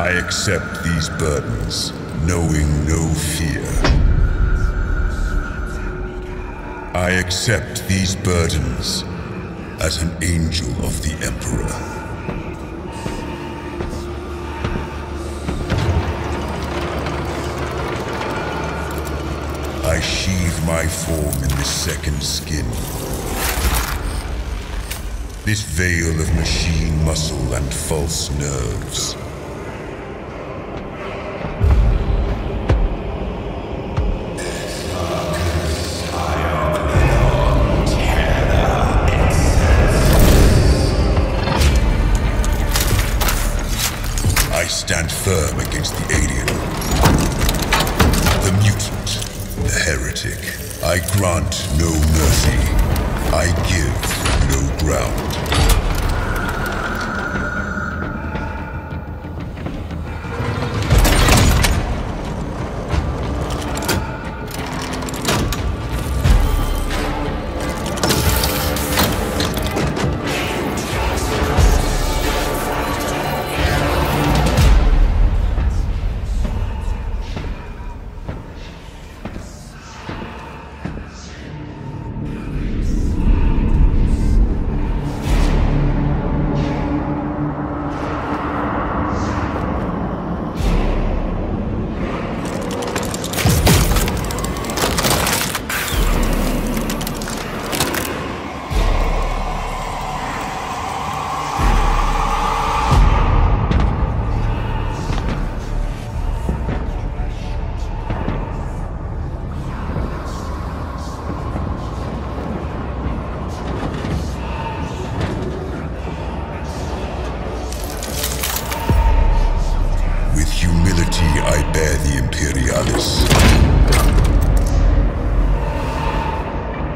I accept these burdens, knowing no fear. I accept these burdens as an angel of the Emperor. I sheathe my form in this second skin. This veil of machine muscle and false nerves. I stand firm against the alien, the mutant, the heretic. I grant no mercy. I give no ground.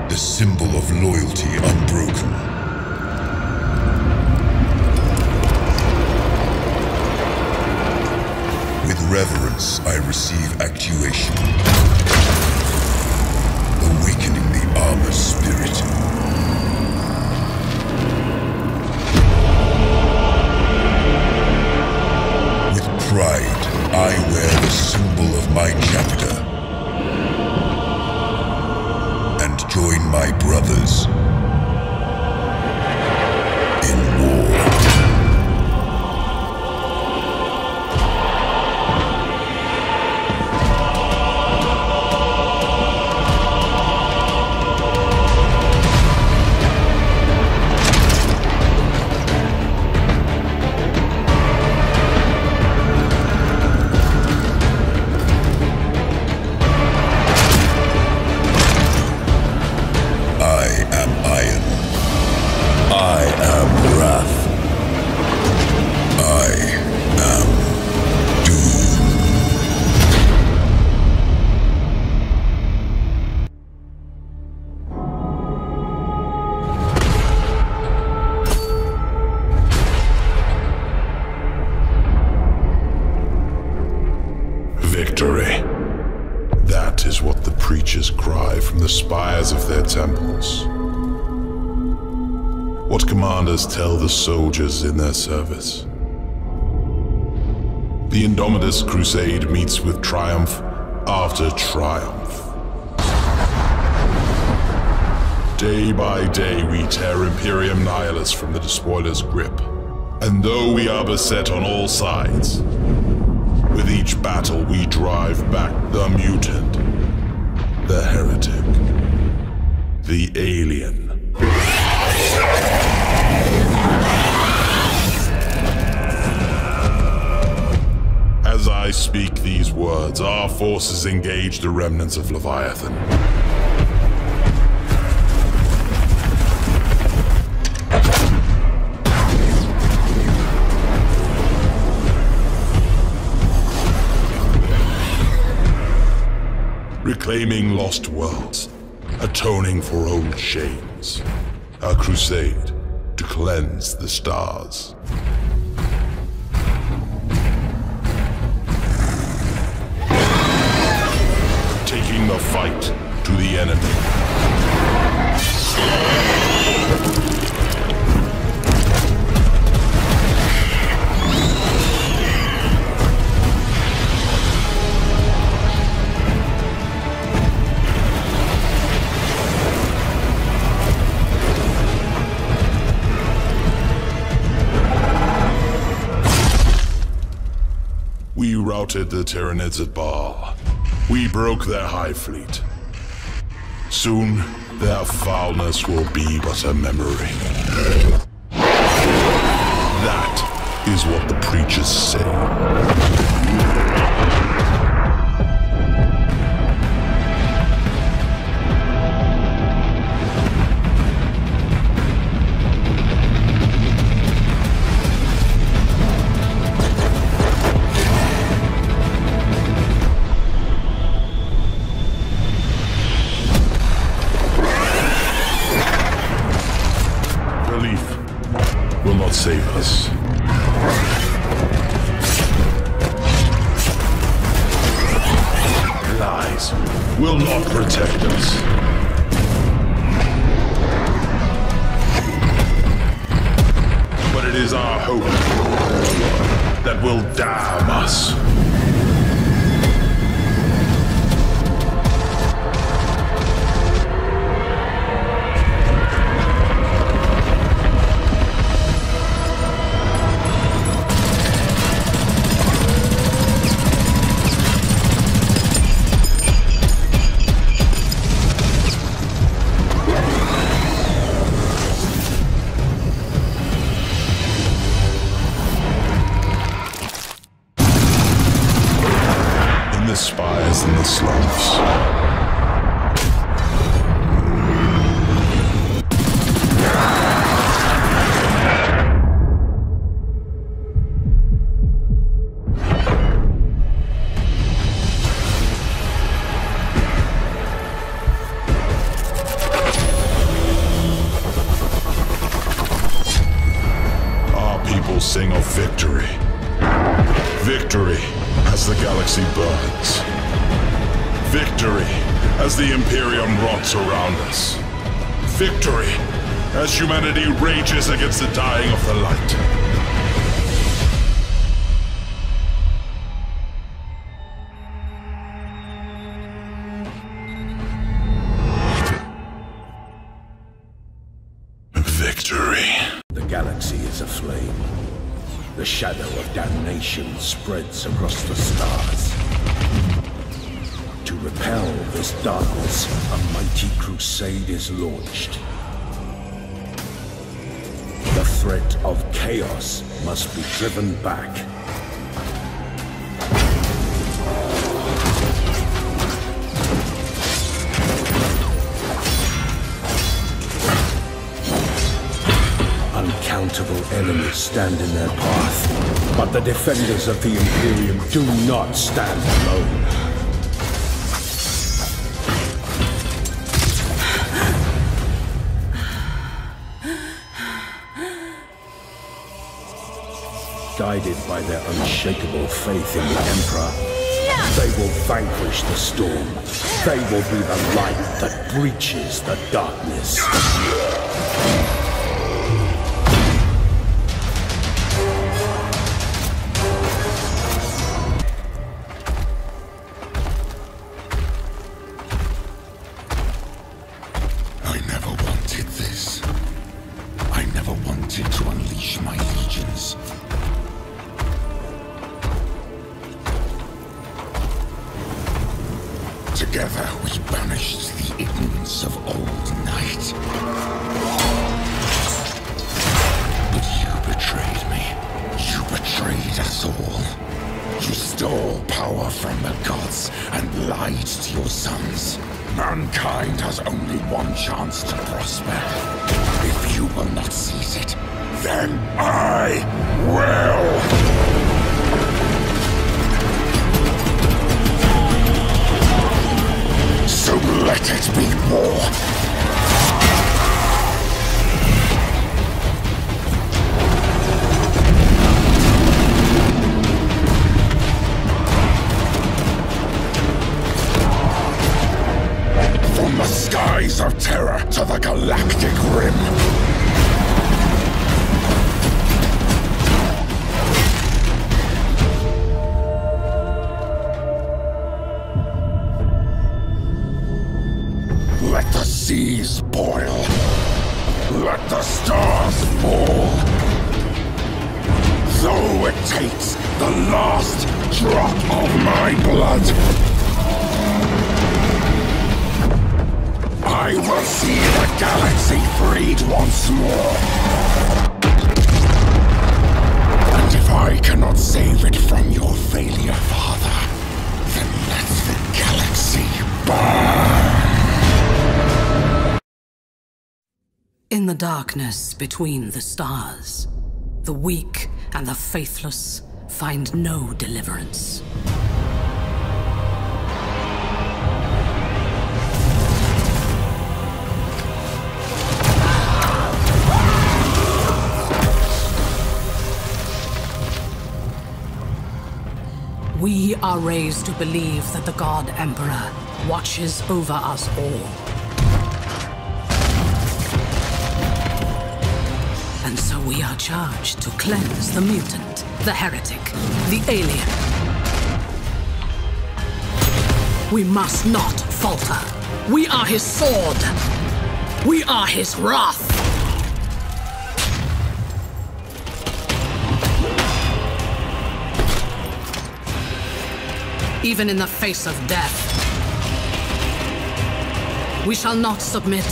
The symbol of loyalty unbroken. With reverence, I receive actuation, awakening the armor's spirit. With pride, I wear the symbol of my chapter. Join my brothers in war. Victory. That is what the preachers cry from the spires of their temples. What commanders tell the soldiers in their service. The Indomitus Crusade meets with triumph after triumph. Day by day we tear Imperium Nihilus from the Despoiler's grip. And though we are beset on all sides, with each battle we drive back the mutant, the heretic, the alien. As I speak these words, our forces engage the remnants of Leviathan. Reclaiming lost worlds, atoning for old shames. A crusade to cleanse the stars. Taking the fight to the enemy. We routed the Tyranids at Baal. We broke their Hive Fleet. Soon, their foulness will be but a memory. That is what the preachers say. Save us. Lies will not protect us. But it is our hope that will damn us. Spies in the slums. Our people sing of victory. Victory as the galaxy burns. Victory as the Imperium rots around us. Victory as humanity rages against the dying of the light. Victory. The galaxy is aflame. The shadow of damnation spreads across the stars. To repel this darkness, a mighty crusade is launched. The threat of chaos must be driven back. Uncountable enemies stand in their path, but the defenders of the Imperium do not stand alone. Guided by their unshakable faith in the Emperor, they will vanquish the storm. They will be the light that breaches the darkness. I never wanted this. I never wanted to unleash my legions. Together we banished the ignorance of old night. But you betrayed me. You betrayed us all. You stole power from the gods and lied to your sons. Mankind has only one chance to prosper. If you will not seize it, then I will! So let it be war! From the skies of terror to the galactic rim. Let the seas boil. Let the stars fall. Though it takes the last drop of my blood. I will see the galaxy freed once more. And if I cannot save it from your failure, Father, then let the galaxy burn. In the darkness between the stars, the weak and the faithless find no deliverance. We are raised to believe that the God Emperor watches over us all. And so we are charged to cleanse the mutant, the heretic, the alien. We must not falter. We are his sword. We are his wrath. Even in the face of death, we shall not submit.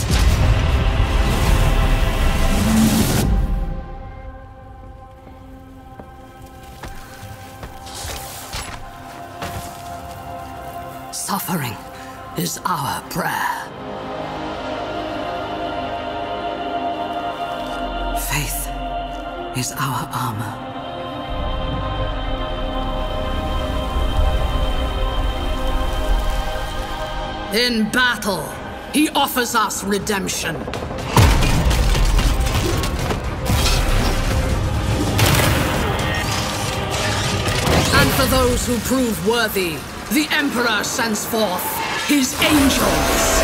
Suffering is our prayer. Faith is our armor. In battle, he offers us redemption. And for those who prove worthy, the Emperor sends forth his angels.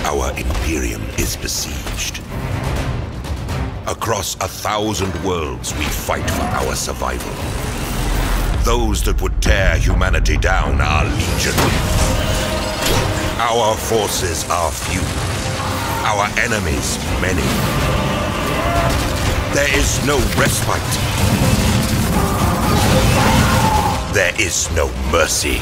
Our Imperium is besieged. Across 1,000 worlds, we fight for our survival. Those that would tear humanity down are legion. Our forces are few. Our enemies many. There is no respite. There is no mercy.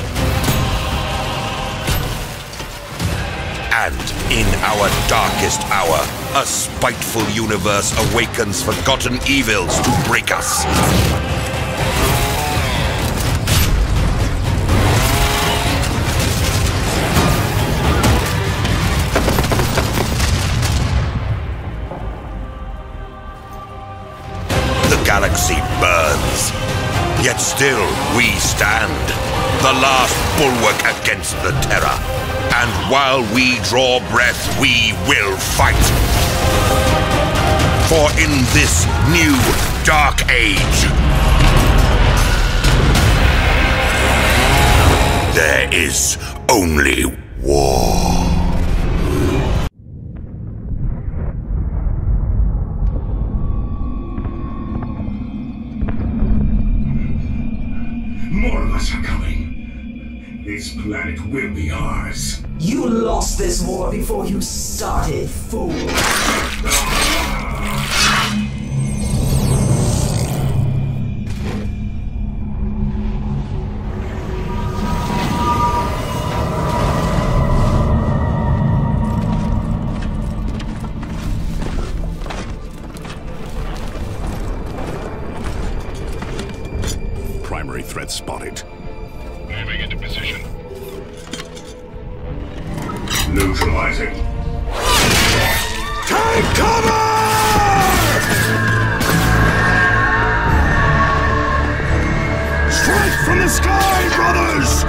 And in our darkest hour, a spiteful universe awakens forgotten evils to break us. The galaxy burns, yet still we stand, the last bulwark against the terror. And while we draw breath, we will fight. For in this new dark age, there is only war. More of us are coming. This planet will be ours. You lost this war before you started, fool. Primary threat spotted. Moving into position. Neutralizing. Take cover! Strike from the sky, brothers!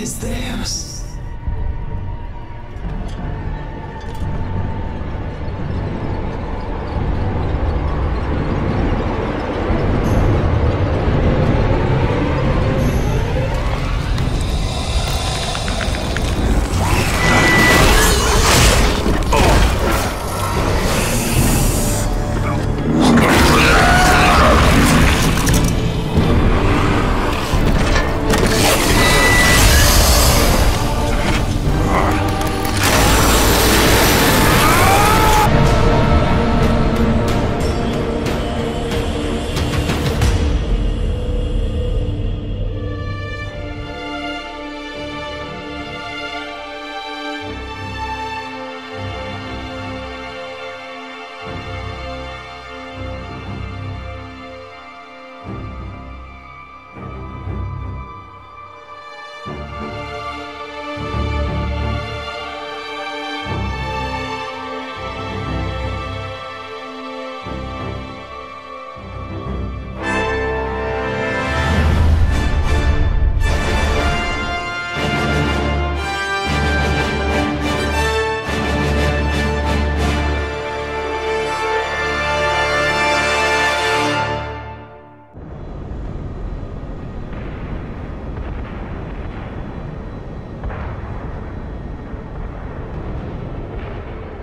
is theirs.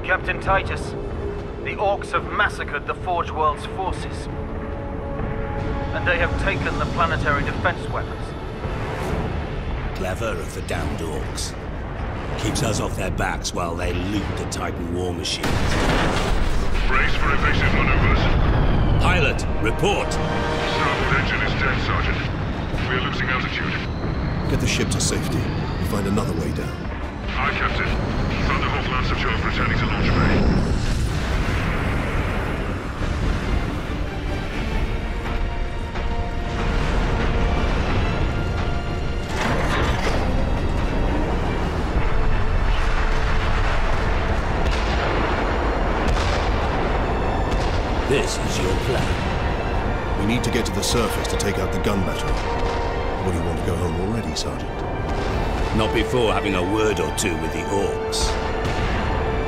Captain Titus, the Orcs have massacred the Forge World's forces. And they have taken the planetary defense weapons. Clever of the damned Orcs. Keeps us off their backs while they loot the Titan war machines. Brace for evasive maneuvers. Pilot, report! Starboard engine is dead, Sergeant. We're losing altitude. Get the ship to safety. We'll find another way down. Aye, Captain. Thunderhawk Lancer 12 returning to launch bay. This is your plan. We need to get to the surface to take out the gun battery. What, do you want to go home already, Sergeant? Not before having a word or two with the Orcs.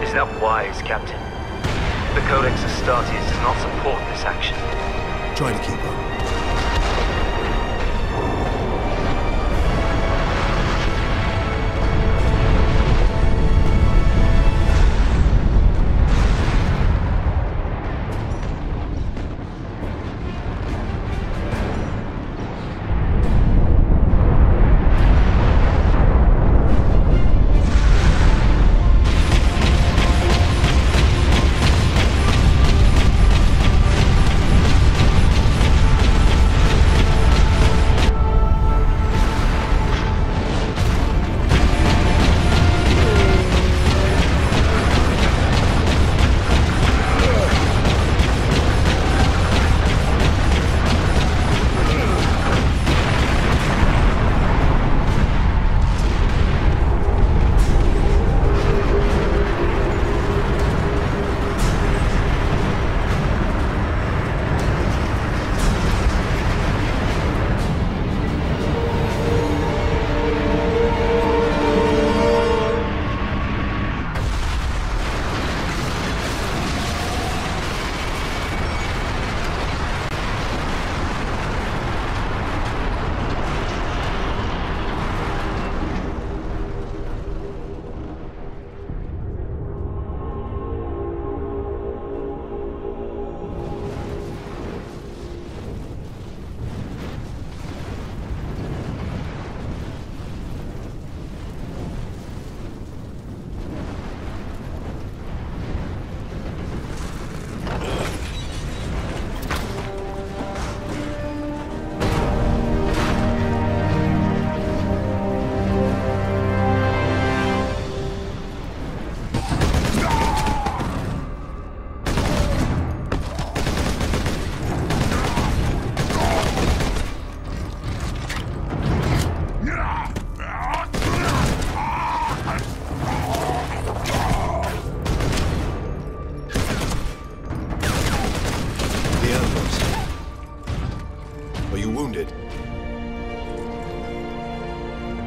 Is that wise, Captain? The Codex Astartes does not support this action. Try to keep up.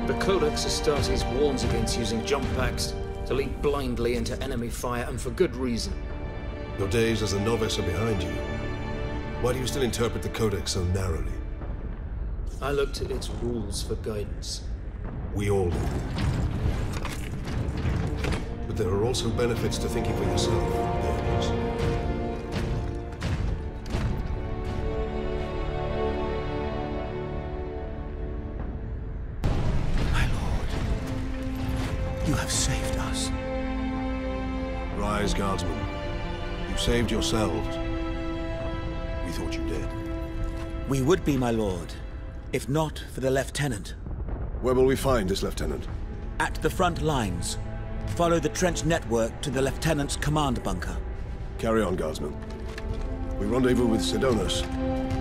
The Codex Astartes warns against using jump packs to leap blindly into enemy fire, and for good reason. Your days as a novice are behind you. Why do you still interpret the Codex so narrowly? I looked at its rules for guidance. We all do. But there are also benefits to thinking for yourself, Games. My lord, you have saved us. Rise, guardsmen. You saved yourselves. We thought you dead. We would be, my lord, if not for the lieutenant. Where will we find this lieutenant? At the front lines. Follow the trench network to the lieutenant's command bunker. Carry on, guardsmen. We rendezvous with Sidonus,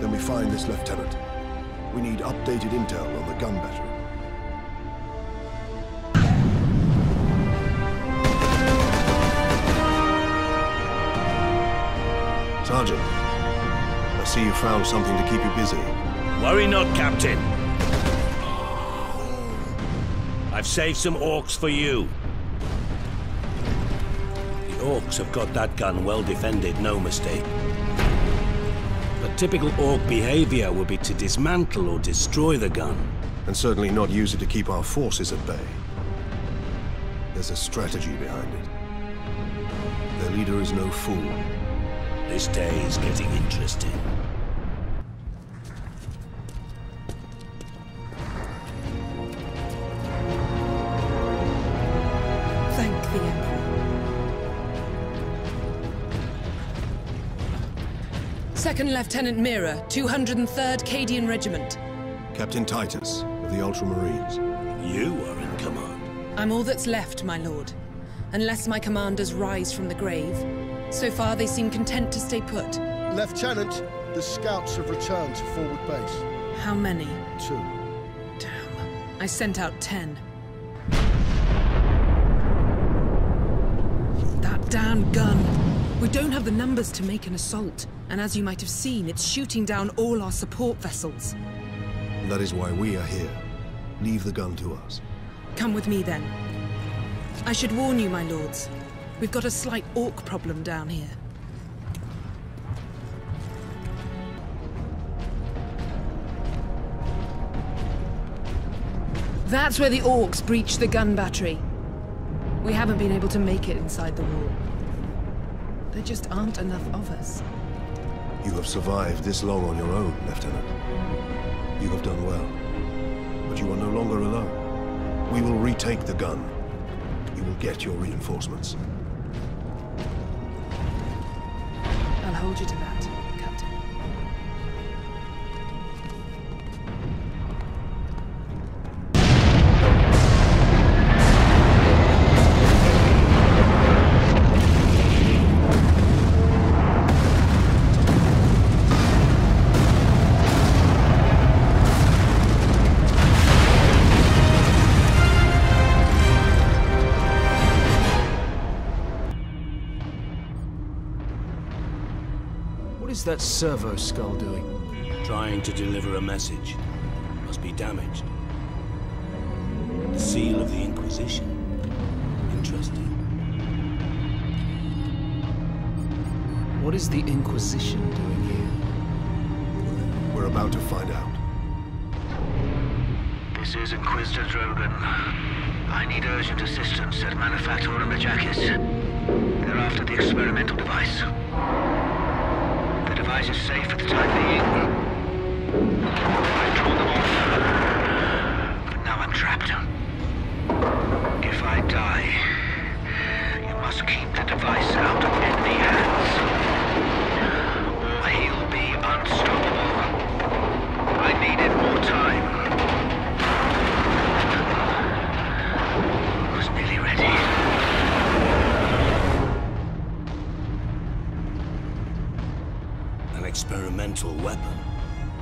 then we find this lieutenant. We need updated intel on the gun battery. Sergeant, I see you found something to keep you busy. Worry not, Captain. I've saved some orcs for you. The orcs have got that gun well defended, no mistake. But typical orc behavior would be to dismantle or destroy the gun. And certainly not use it to keep our forces at bay. There's a strategy behind it. Their leader is no fool. This day is getting interesting. Thank the Emperor. Second Lieutenant Mira, 203rd Cadian Regiment. Captain Titus, of the Ultramarines. You are in command. I'm all that's left, my lord. Unless my commanders rise from the grave. So far, they seem content to stay put. Lieutenant, the scouts have returned to forward base. How many? 2. Damn. I sent out 10. That damn gun. We don't have the numbers to make an assault. And as you might have seen, it's shooting down all our support vessels. That is why we are here. Leave the gun to us. Come with me, then. I should warn you, my lords. We've got a slight orc problem down here. That's where the orcs breached the gun battery. We haven't been able to make it inside the wall. There just aren't enough of us. You have survived this long on your own, Lieutenant. You have done well. But you are no longer alone. We will retake the gun. You will get your reinforcements. I'll hold you to that, Captain. What is that servo skull doing? Trying to deliver a message. Must be damaged. The seal of the Inquisition. Interesting. What is the Inquisition doing here? We're about to find out. This is Inquisitor Drogan. I need urgent assistance at Manufactorum Majakis. They're after the experimental device. The device is safe for the time being. I've drawn them off. But now I'm trapped. If I die, you must keep the device out of enemy hands. Or he'll be unstoppable. I needed more time. I was nearly ready. An experimental weapon.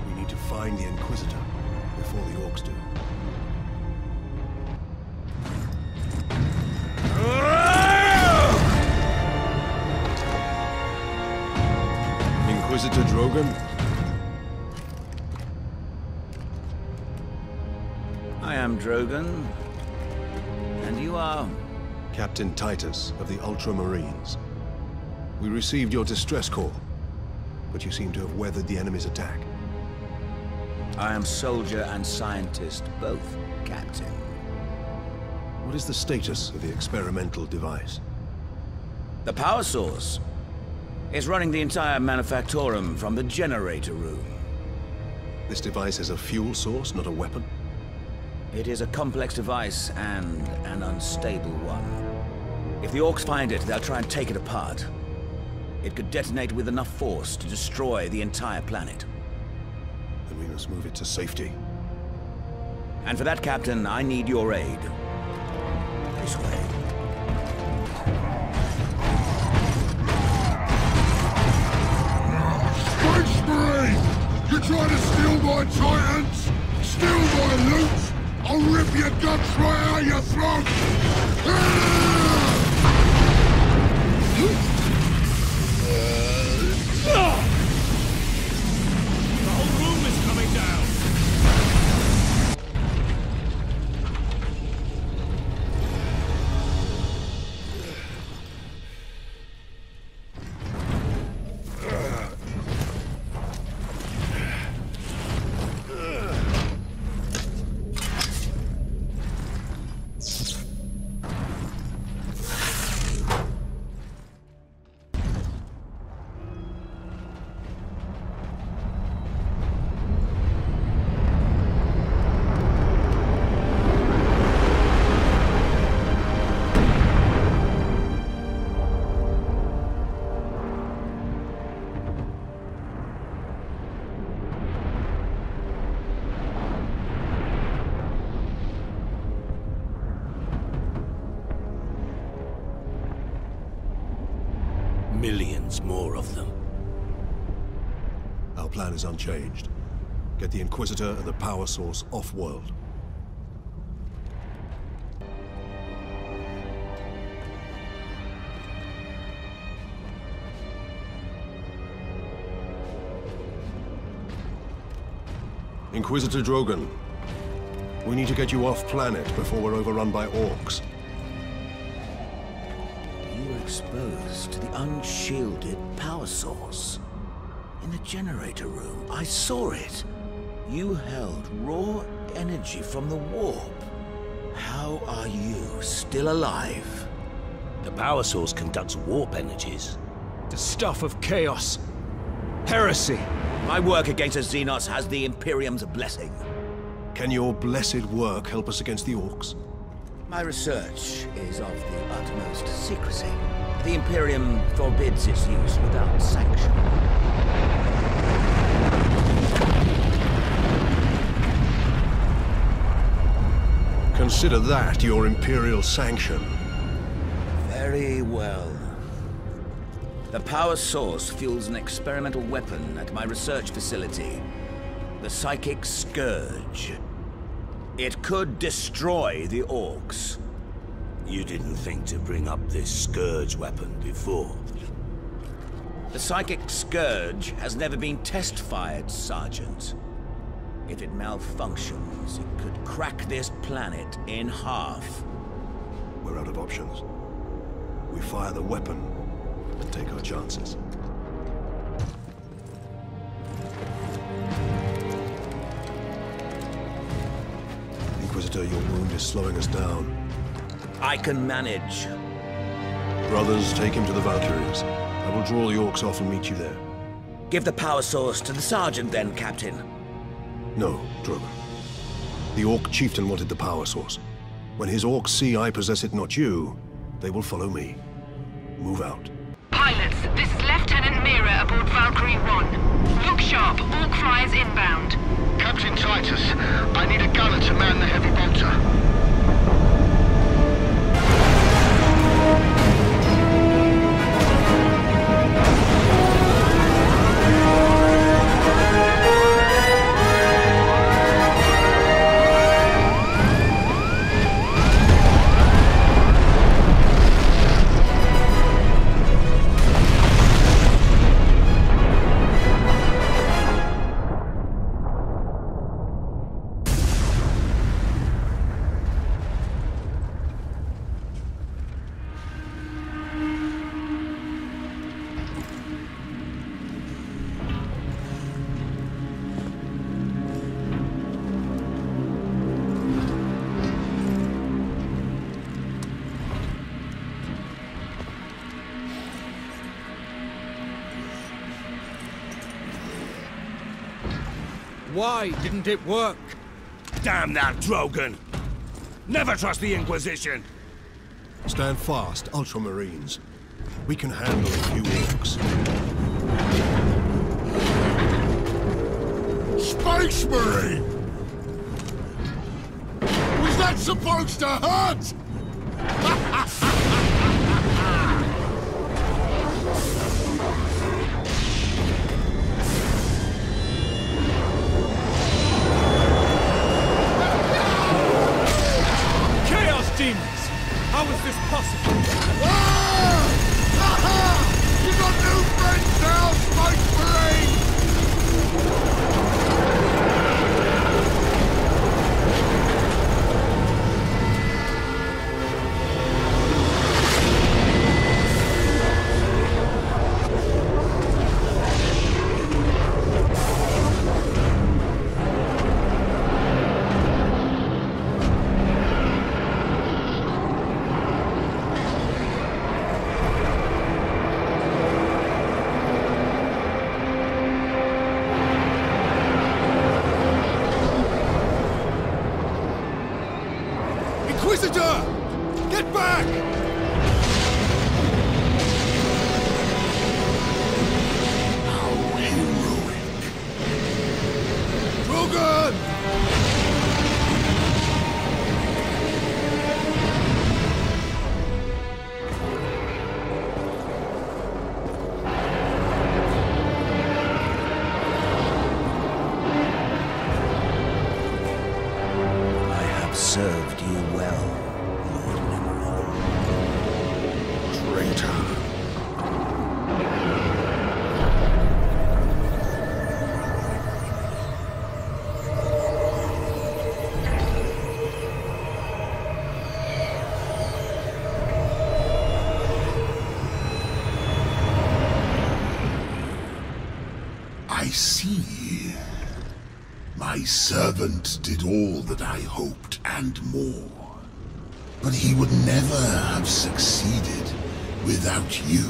We need to find the Inquisitor before the orcs do. Inquisitor Drogan? I am Drogan. And you are? Captain Titus of the Ultramarines. We received your distress call, but you seem to have weathered the enemy's attack. I am soldier and scientist both, Captain. What is the status of the experimental device? The power source is running the entire manufactorum from the generator room. This device is a fuel source, not a weapon? It is a complex device and an unstable one. If the Orcs find it, they'll try and take it apart. It could detonate with enough force to destroy the entire planet. Then we must move it to safety. And for that, Captain, I need your aid. This way. Space Marine! You trying to steal my Titans? Steal my loot? I'll rip your guts right out your throat! The whole room is coming down! Millions more of them. Our plan is unchanged. Get the Inquisitor and the power source off-world. Inquisitor Drogan, we need to get you off-planet before we're overrun by Orcs. You were exposed to the unshielded power source. In the generator room, I saw it. You held raw energy from the warp. How are you still alive? The power source conducts warp energies. The stuff of chaos. Heresy. My work against the Xenos has the Imperium's blessing. Can your blessed work help us against the Orcs? My research is of the utmost secrecy. The Imperium forbids its use without sanction. Consider that your Imperial sanction. Very well. The power source fuels an experimental weapon at my research facility. The Psychic Scourge. It could destroy the Orcs. You didn't think to bring up this Scourge weapon before. The Psychic Scourge has never been test-fired, Sergeant. If it malfunctions, it could crack this planet in half. We're out of options. We fire the weapon and take our chances. Inquisitor, your wound is slowing us down. I can manage. Brothers, take him to the Valkyries. I will draw the Orcs off and meet you there. Give the power source to the Sergeant then, Captain. No, Drogan. The Orc chieftain wanted the power source. When his Orcs see I possess it, not you, they will follow me. Move out. Pilots, this is Lieutenant Mira aboard Valkyrie 1. Look sharp, Orc flyers inbound. Captain Titus, I need a gunner to man the heavy bolter. Why didn't it work? Damn that Drogon! Never trust the Inquisition! Stand fast, Ultramarines. We can handle a few orcs. Space Marine! Was that supposed to hurt? Chaos demons! How is this possible? You got new friends now, Space Marine! Inquisitor! Get back! How heroic. Drogon! I have served you well, Lord Emerald. Traitor. I see. My servant did all that I hoped and more. But he would never have succeeded without you,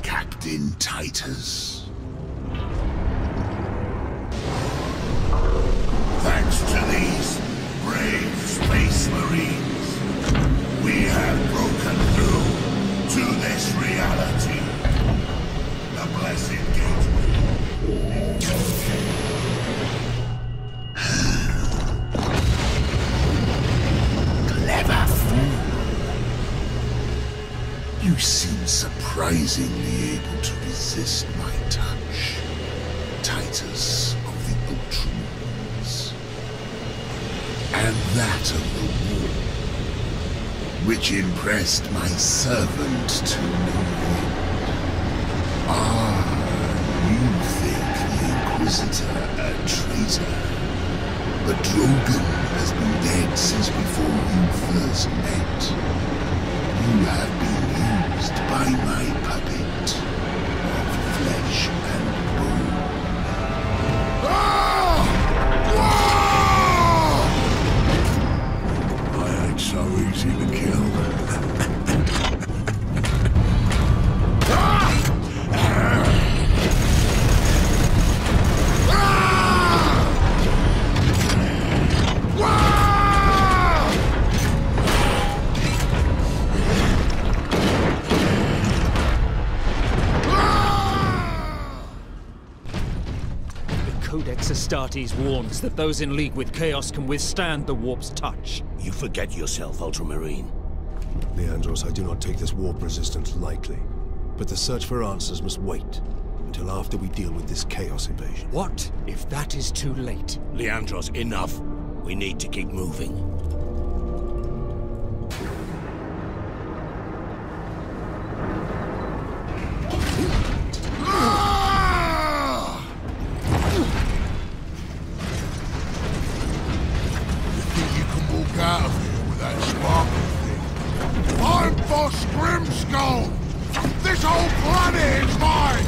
Captain Titus. Thanks to these brave space marines, we have broken through to this reality. The blessed gateway. Clever fool. You seem surprisingly able to resist my touch, Titus of the Ultramarines. And that of the war, which impressed my servant to no end. You think the Inquisitor a traitor, but Drogon has been dead since before you first met. You have been used by my puppet of flesh and bone. I ain't so easy to kill. Codex Astartes warns that those in league with Chaos can withstand the warp's touch. You forget yourself, Ultramarine. Leandros, I do not take this warp resistance lightly. But the search for answers must wait until after we deal with this Chaos invasion. What if that is too late? Leandros, enough. We need to keep moving. Out of here with that sparkle thing. I'm Boss Grimskull! This whole planet is mine!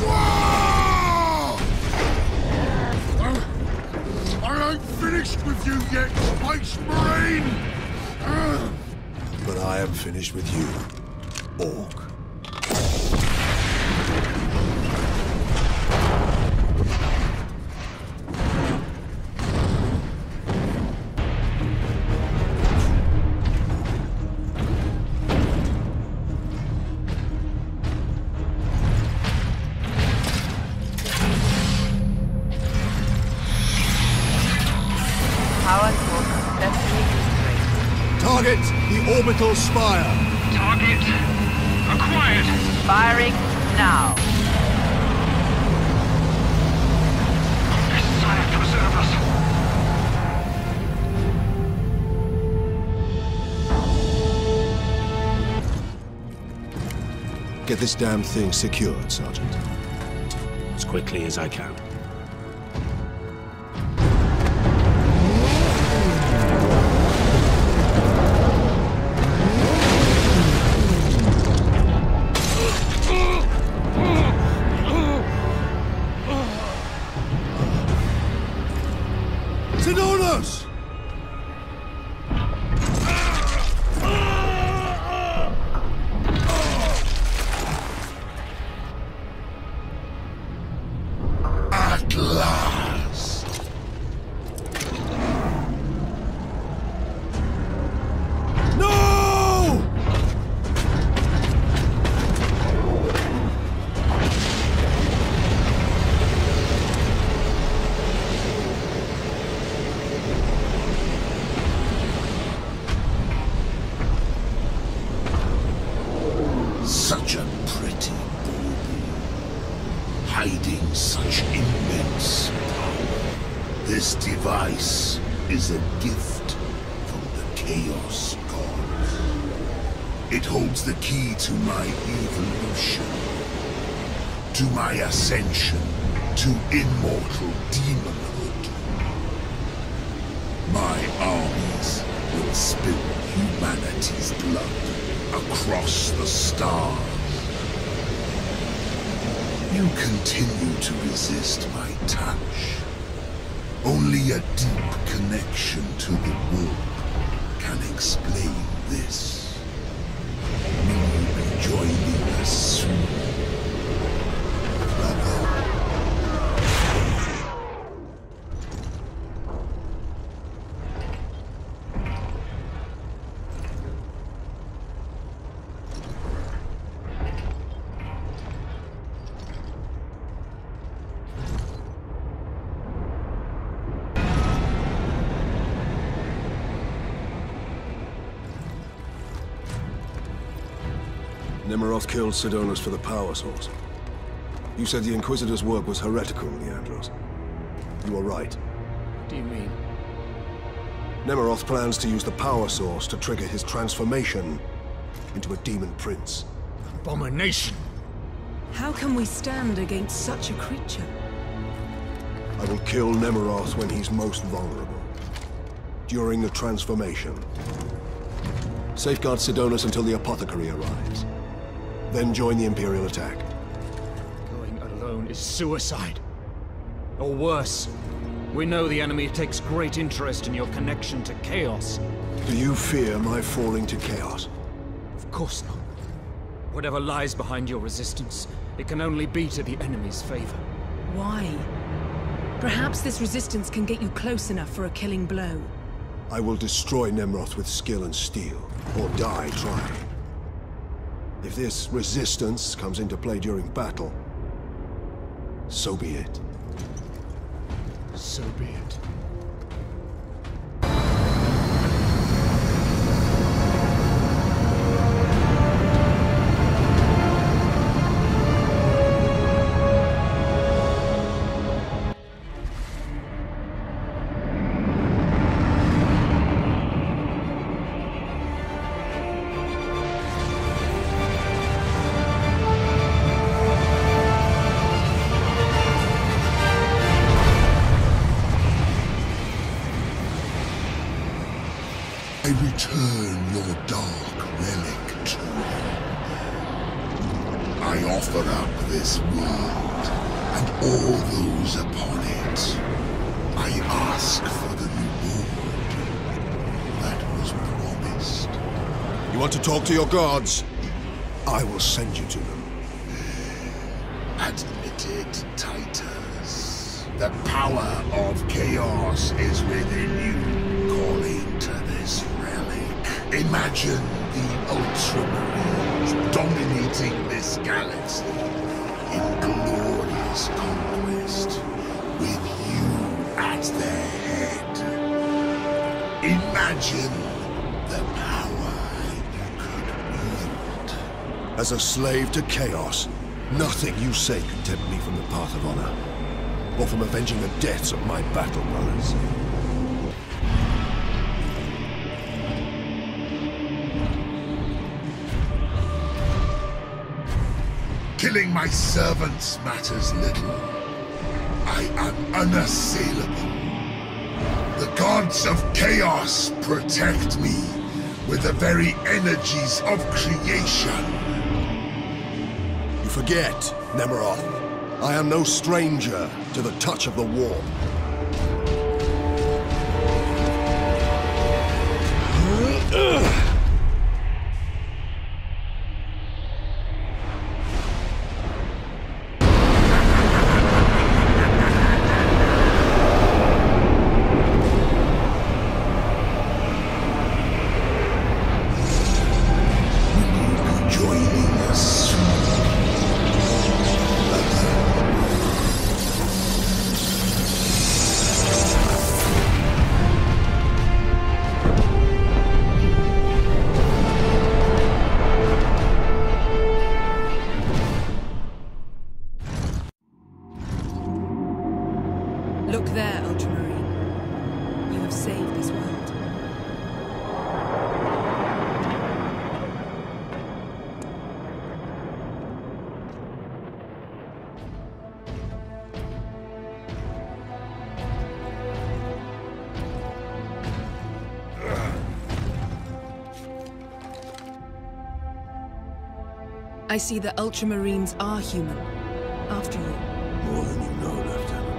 Whoa! I ain't finished with you yet, Space Marine! But I am finished with you, Orc. Power source successfully integrated. Target the orbital spire. Target acquired. Firing now. Messiah, preserve us. Get this damn thing secured, Sergeant. As quickly as I can. Sidonis! At last! No! Such a pretty bauble, hiding such immense power. This device is a gift from the Chaos Gods. It holds the key to my evolution, to my ascension, to immortal demonhood. My armies will spill humanity's blood across the stars. You continue to resist my touch. Only a deep connection to the warp can explain this. Will you be joining us soon, brother? Nemiroth killed Sidonis for the power source. You said the Inquisitor's work was heretical, Leandros. You were right. What do you mean? Nemiroth plans to use the power source to trigger his transformation into a demon prince. Abomination! How can we stand against such a creature? I will kill Nemiroth when he's most vulnerable. During the transformation. Safeguard Sidonis until the apothecary arrives. Then join the Imperial attack. Going alone is suicide. Or worse. We know the enemy takes great interest in your connection to Chaos. Do you fear my falling to Chaos? Of course not. Whatever lies behind your resistance, it can only be to the enemy's favor. Why? Perhaps this resistance can get you close enough for a killing blow. I will destroy Nemiroth with skill and steel, or die trying. If this resistance comes into play during battle, so be it. So be it. I return your dark relic to him. I offer up this world and all those upon it. I ask for the reward that was promised. You want to talk to your gods? I will send you to them. Admit it, Titus. The power of chaos is within you, calling to this relic. Imagine the Ultramarines dominating this galaxy in glorious conquest, with you at their head. Imagine the power you could wield. As a slave to chaos, nothing you say can tempt me from the path of honor, or from avenging the deaths of my battle brothers. Killing my servants matters little. I am unassailable. The gods of chaos protect me with the very energies of creation. You forget, Nemeroth. I am no stranger to the touch of the warp. Look there, Ultramarine. You have saved this world. I see the Ultramarines are human, after all. More than you know, Lieutenant.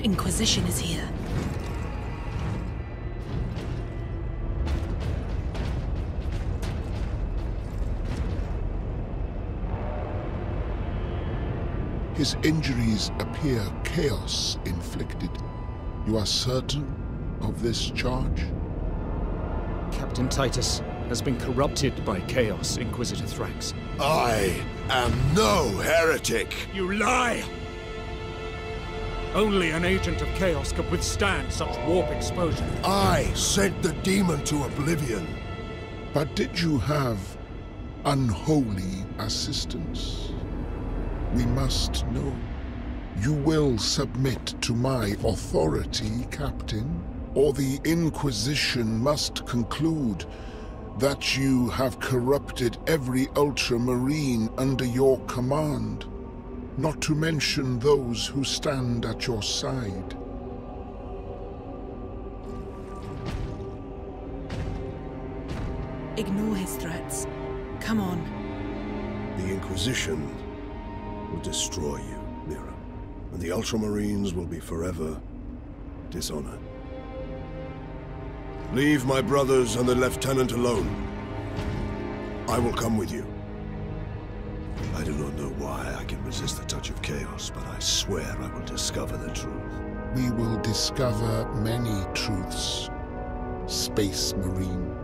Inquisition is here. His injuries appear chaos inflicted. You are certain of this charge? Captain Titus has been corrupted by chaos, Inquisitor Thrax. I am no heretic! You lie! Only an agent of chaos could withstand such warp exposure. I sent the demon to oblivion. But did you have unholy assistance? We must know. You will submit to my authority, Captain, or the Inquisition must conclude that you have corrupted every Ultramarine under your command. Not to mention those who stand at your side. Ignore his threats. Come on. The Inquisition will destroy you, Mira, and the Ultramarines will be forever dishonored. Leave my brothers and the Lieutenant alone. I will come with you. I do not know why I can resist the touch of chaos, but I swear I will discover the truth. We will discover many truths, Space Marine.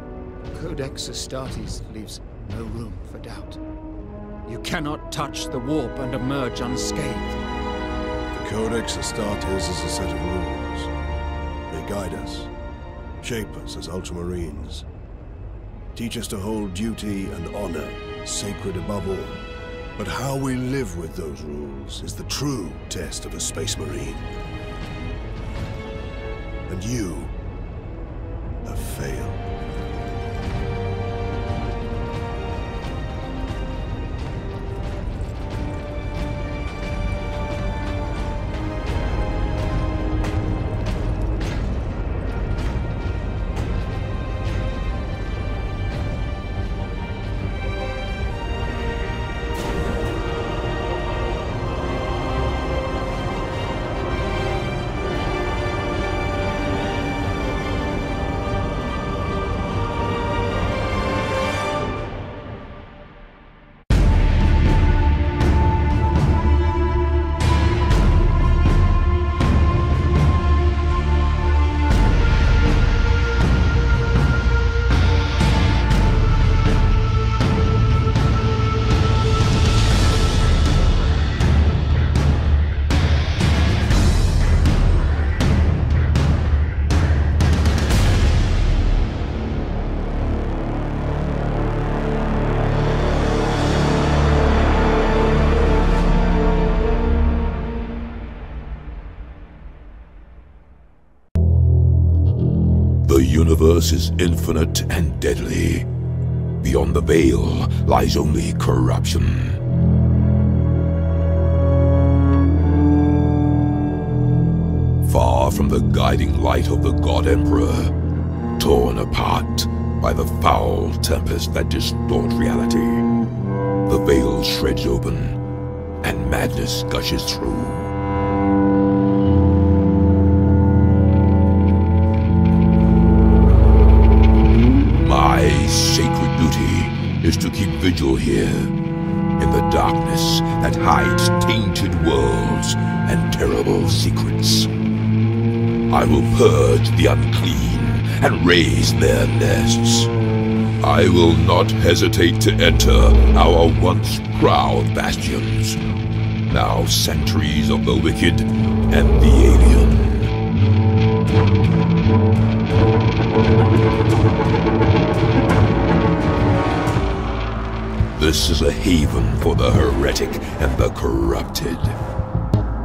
Codex Astartes leaves no room for doubt. You cannot touch the warp and emerge unscathed. The Codex Astartes is a set of rules. They guide us, shape us as Ultramarines, teach us to hold duty and honor sacred above all. But how we live with those rules is the true test of a Space Marine. And you have failed. universe is infinite and deadly. Beyond the veil lies only corruption. Far from the guiding light of the God Emperor, torn apart by the foul tempest that distort reality, the veil shreds open and madness gushes through. My sacred duty is to keep vigil here, in the darkness that hides tainted worlds and terrible secrets. I will purge the unclean and raise their nests. I will not hesitate to enter our once proud bastions, now sanctuaries of the wicked and the alien. This is a haven for the heretic and the corrupted.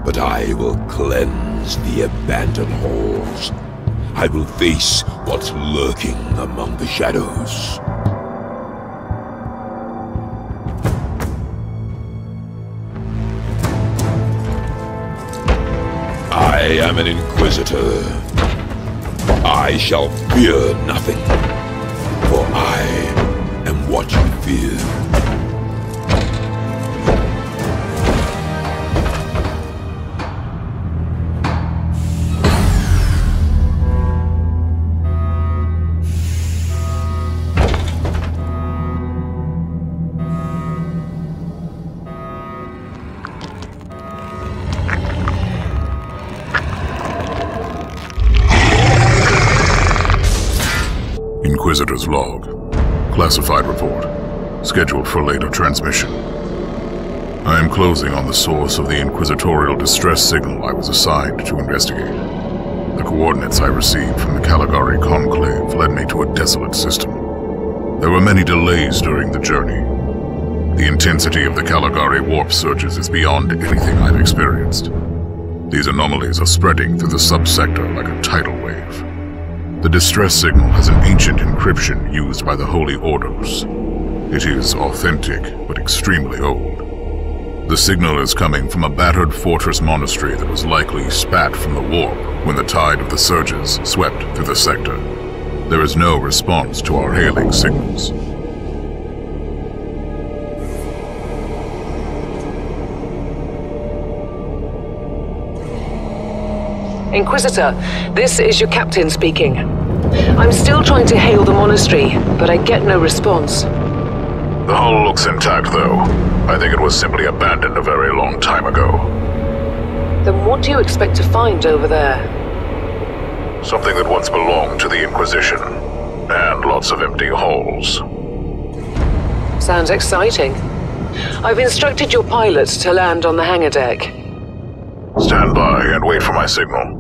But I will cleanse the abandoned halls. I will face what's lurking among the shadows. I am an Inquisitor. I shall fear nothing, for I am what you fear. Inquisitor's log. Classified report. Scheduled for later transmission. I am closing on the source of the inquisitorial distress signal I was assigned to investigate. The coordinates I received from the Caligari Conclave led me to a desolate system. There were many delays during the journey. The intensity of the Caligari warp surges is beyond anything I've experienced. These anomalies are spreading through the subsector like a tidal wave. The distress signal has an ancient encryption used by the Holy Orders. It is authentic, but extremely old. The signal is coming from a battered fortress monastery that was likely spat from the warp when the tide of the surges swept through the sector. There is no response to our hailing signals. Inquisitor, this is your captain speaking. I'm still trying to hail the monastery, but I get no response. The hull looks intact, though. I think it was simply abandoned a very long time ago. Then what do you expect to find over there? Something that once belonged to the Inquisition, and lots of empty halls. Sounds exciting. I've instructed your pilots to land on the hangar deck. Stand by and wait for my signal.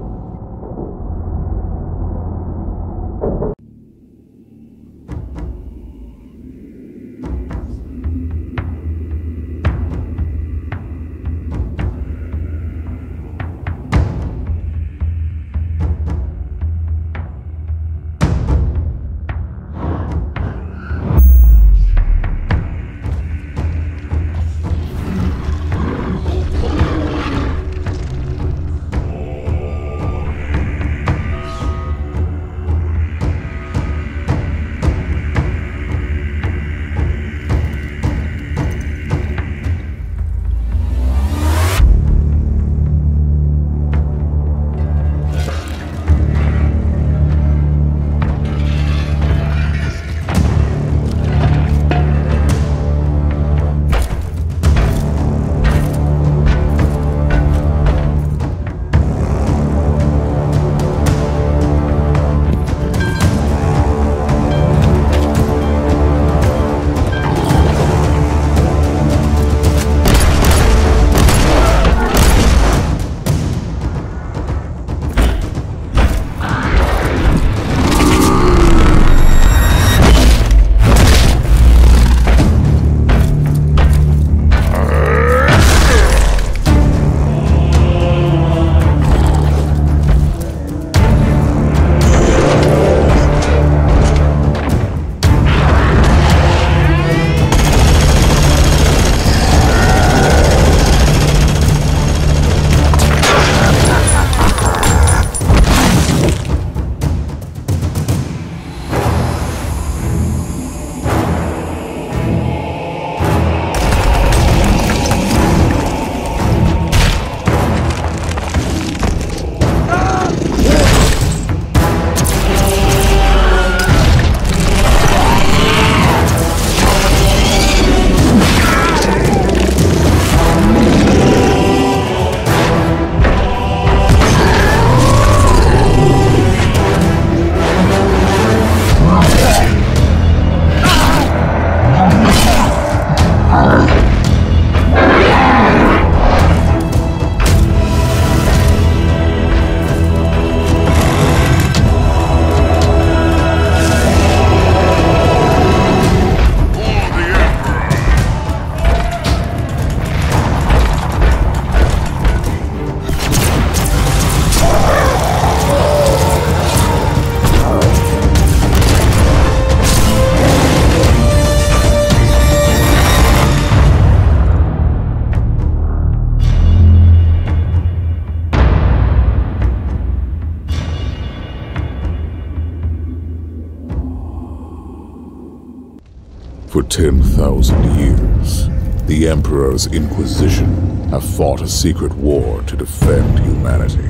For 10,000 years, the Emperor's Inquisition have fought a secret war to defend humanity.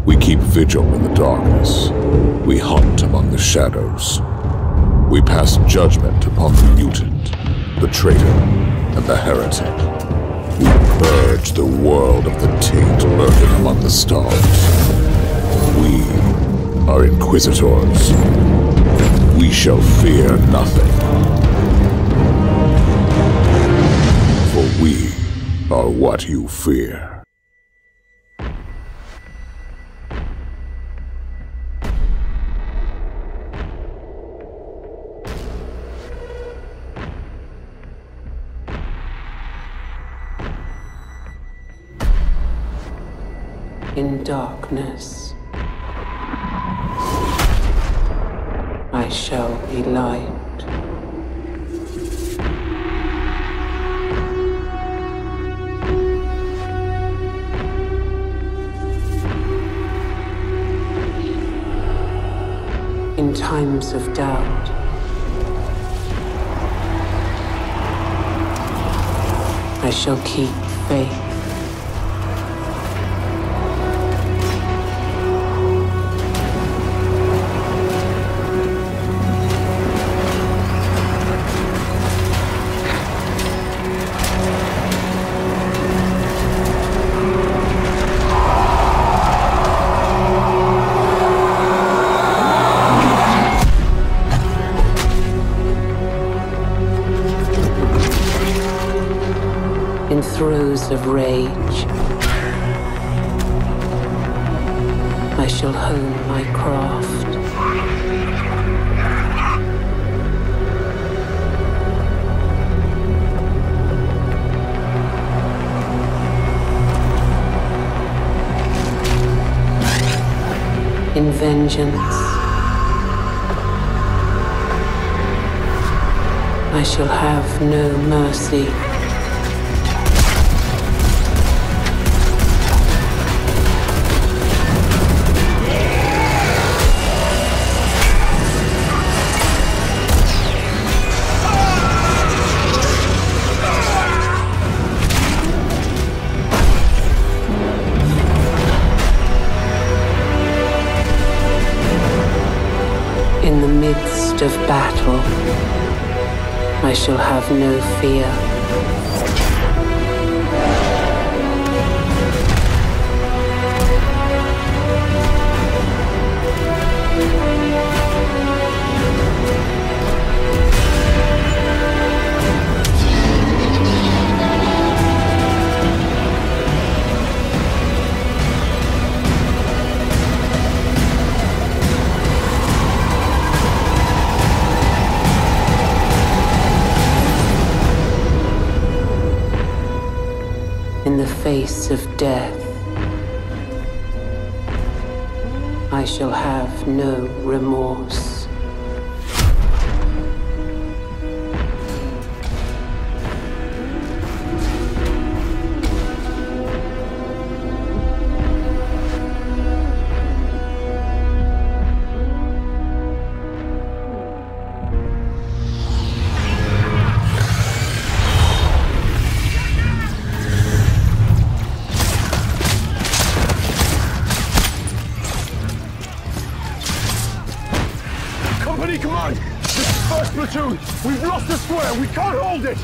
We keep vigil in the darkness. We hunt among the shadows. We pass judgment upon the mutant, the traitor, and the heretic. We purge the world of the taint lurking among the stars. We are Inquisitors. We shall fear nothing. For we are what you fear. In darkness, I shall be light. In times of doubt, I shall keep faith. In throes of rage, I shall hone my craft. In vengeance, I shall have no mercy. In the midst of battle, I shall have no fear. In the face of death, I shall have no remorse. Company command! This is first platoon! We've lost the square! We can't hold it!